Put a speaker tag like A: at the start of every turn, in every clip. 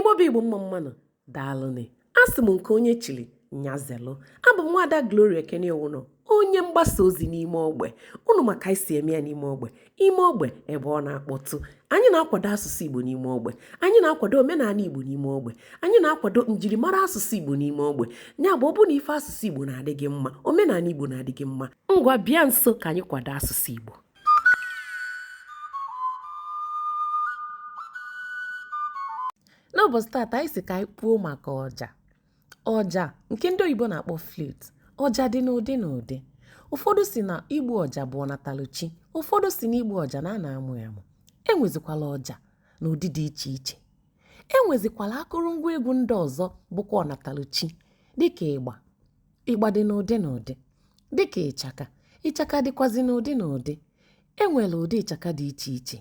A: Igbo bụ Igbo mma mmanụ daalụnị. Asị m nke onye chiri nyazelu. Abụ m Nwaada Gloria Ekene-Owuno, onye mgbasa ozi n'ime ogbe. Unu maka isi eme ya n'ime ogbe. Ime ogbe ebe ọ na-akpọtụ. Anyị na-akwado asụsụ Igbo n'ime ogbe. Anyị na-akwado omenala Igbo n'ime ogbe. Anyị na-akwado njirimara asụsụ Igbo n'ime ogbe. Ya bụ ọ bụ na ife asụsụ Igbo na-adị gị mma, omenala Igbo na-adị gị mma. Ngwa bịa nso ka anyị kwado asụsụ Igbo. N'ụbọchị taata anyị si ka anyị kwuo maka ọja. Ọja nke ndị oyibo na-akpọ flute. Ọja dị n'ụdị n'ụdị. Ụfọdụ si na igbu ọja bụ ọnataluchi, ụfọdụ si na igbu ọja na a na-amụ ya amụ. Enwezikwala ọja n'ụdị dị iche iche. Enwezikwala akụrụngwa egwu ndị ọzọ bụkwa ọnataluchi dịka ịgba. Ịgba dị n'ụdị n'ụdị. Dịka ịchaka. Ịchaka dịkwazi n'ụdị n'ụdị. Enwere ụdị ịchaka dị iche iche.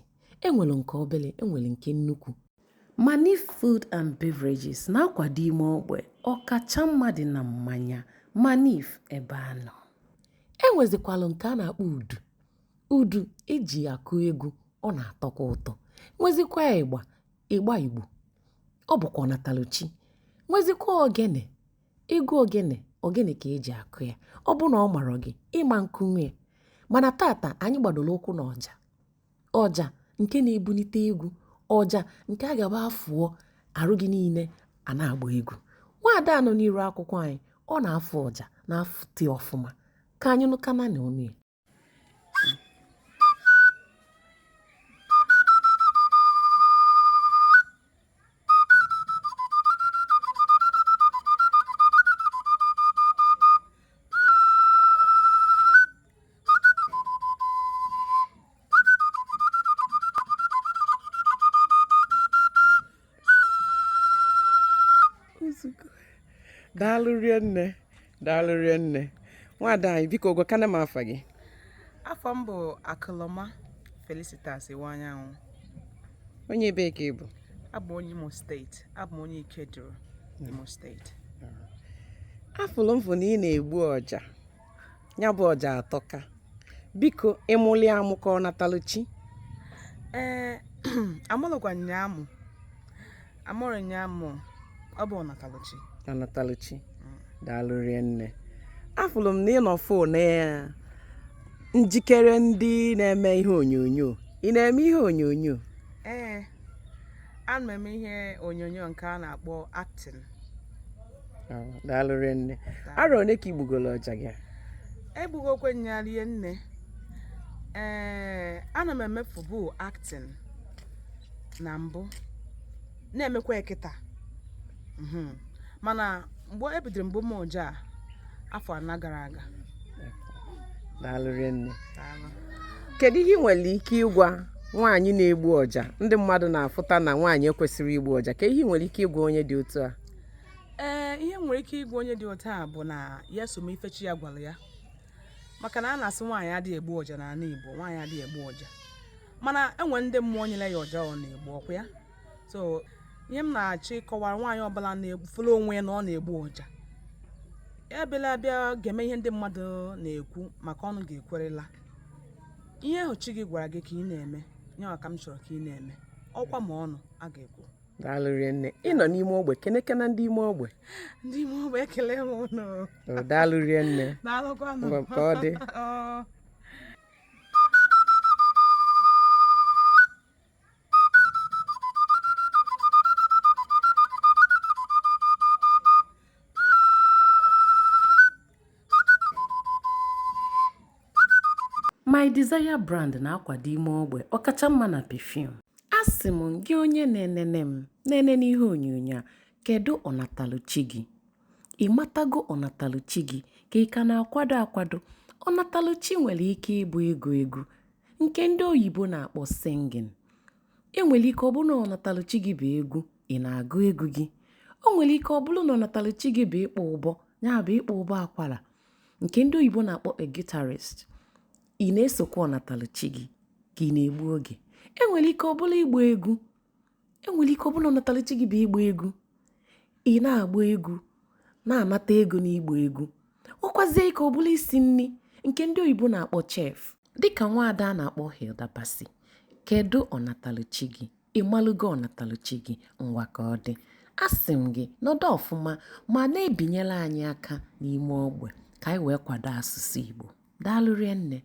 A: Enwere nke obere, enwere nke nnukwu. Manif Food and Beverages na-akwado ime ogbe ọkacha mma dị na mmanya Manif ebe a nọ. Enwezikwalụ nke a na-akpọ udu. Udu eji akụ egwu, ọ na-atọkwa ụtọ. Nwezikwa ịgba Igbo, ọ bụkwa ọnataluchi. Nwezikwa ogene, egwu ogene ka eji akụ ya. Ọ bụ na ọ marọ gị ịma nkunwe. Mana tata anyị gbadoro ụkwụ n'ọja. Ọja nke na-ebunite egwu. Ọja nke a gaba afụọ arụ gị niile a na-agba egwu. Nwaada nọ n'iru akwụkwọ anyị, ọ na-afụ ọja na-afụte ọfụma. Ka anyị nụkana na onu ya.
B: Daalụ rienne. Nwaada anyị biko gwakana m afa gị.
C: Afọ m bụ Akụlọma Felicitas Iwanyanwụ.
B: Onye ebe ka ị bụ?
C: Abụ onye Imo steeti. Abụ m onye Ikeduru, Imo steeti.
B: Afụlụ mfụ na ị na-egbu ọja. Ya bụ ọja atọka. Biko ịmụli amụkọ ọnataluchi.
C: Amụlụkwa nyaamụ. Amụrụ nyaamụ. Ọ bụ ọnataluchi.
B: Ọnataluchi. Daalụ rienne. Afụlụ m na ị nọ fon ya njikere ndị na-eme ihe onyonyo. Ị na-eme ihe onyonyo?
C: Ana m eme ihe onyonyo nke a na-akpọ acting.
B: Daalụ rienne. Arọ one ka igbugolo ọja gị?
C: Egbugokwe nya rienne. Ana m emefu bụ acting na mbụ. Na-emekwa ekịta. Mana mgbe ebidoro mbụ m ọja afọ anọ gara aga.
B: Daalụ rienne. Kedu ihe ị nwere ike ịgwa nwaanyị na-egbu ọja? Ndị mmadụ na-afụta na nwaanyị ekwesịrị igbu ọja. Ka ihe ị nwere ike ịgwa onye dị otu a?
C: Ihe nwere ike ịgwa onye dị otu a bụ na ya so m ifechi ya gwara ya. Maka na a na-asị nwaanyị adịghị egbu ọja n'ala Igbo, nwaanyị adịghị egbu ọja. Mana enwe ndị mmụọ nyere ya ọja ọ na-egbu ọkwa ya. So ihe m na-achọ ịkọwara nwaanyị ọbụla na-egbufere onwe ya na ọ na-egbu ọja. Ebela bịa ga-eme ihe ndị mmadụ na-ekwu maka ọnụ ga-ekwerela. Ihe ehochi gị gwara gị ka ị na-eme, nye maka m chọrọ ka ị na-eme. Ọkwa ma ọnụ a ga-ekwu.
B: Daalụ rienne. Ị nọ n'ime ogbe, kenekena ndị ime ogbe.
C: Ndị ime ogbe ekele m unu.
B: Daalụ rienne.
C: Daalụkwanụ.
B: Ka ọ dị.
A: My Desire brand na-akwado ime ogbe ọkacha mma na perfume. Asị m gị onye na-enene n'ihe onyonyo a, kedu ọnataluchi gị? Ị matago ọnataluchi gị ka ị ka na-akwado? Ọnataluchi nwere ike ịbụ egwu nke ndị oyibo na-akpọ singing. Enwere ike ọ bụrụ na ọnataluchi gị bụ egwu, ị na-agụ egwu gị. O nwere ike ọ bụrụ na ọnataluchi gị bụ ịkpọ ụbọ, ya bụ ịkpọ ụbọ akwara, nke ndị oyibo na-akpọ a guitarist. Ị na-esokwa ọnataluchi gị ka ị na-egbu oge. Enwere ike ọ bụrụ ịgba egwu. Enwere ike ọ bụrụ na ọnataluchi gị bụ ịgba egwu. Ị na-agba egwu, na-anata ego n'igba egwu. Ọkwazie ike ọ bụrụ isi nri nke ndị oyibo na-akpọ chef. Dịka nwaada a na-akpọ Hilda Basi. Kedu ọnataluchi gị? ịmalụgo ọnataluchi gị ngwa ka ọ dị. Asị m gị nọdụ ọfụma ma na-ebinyela anyị aka n'ime ogbe ka anyị wee kwado asụsụ Igbo. Daalụ rie nne.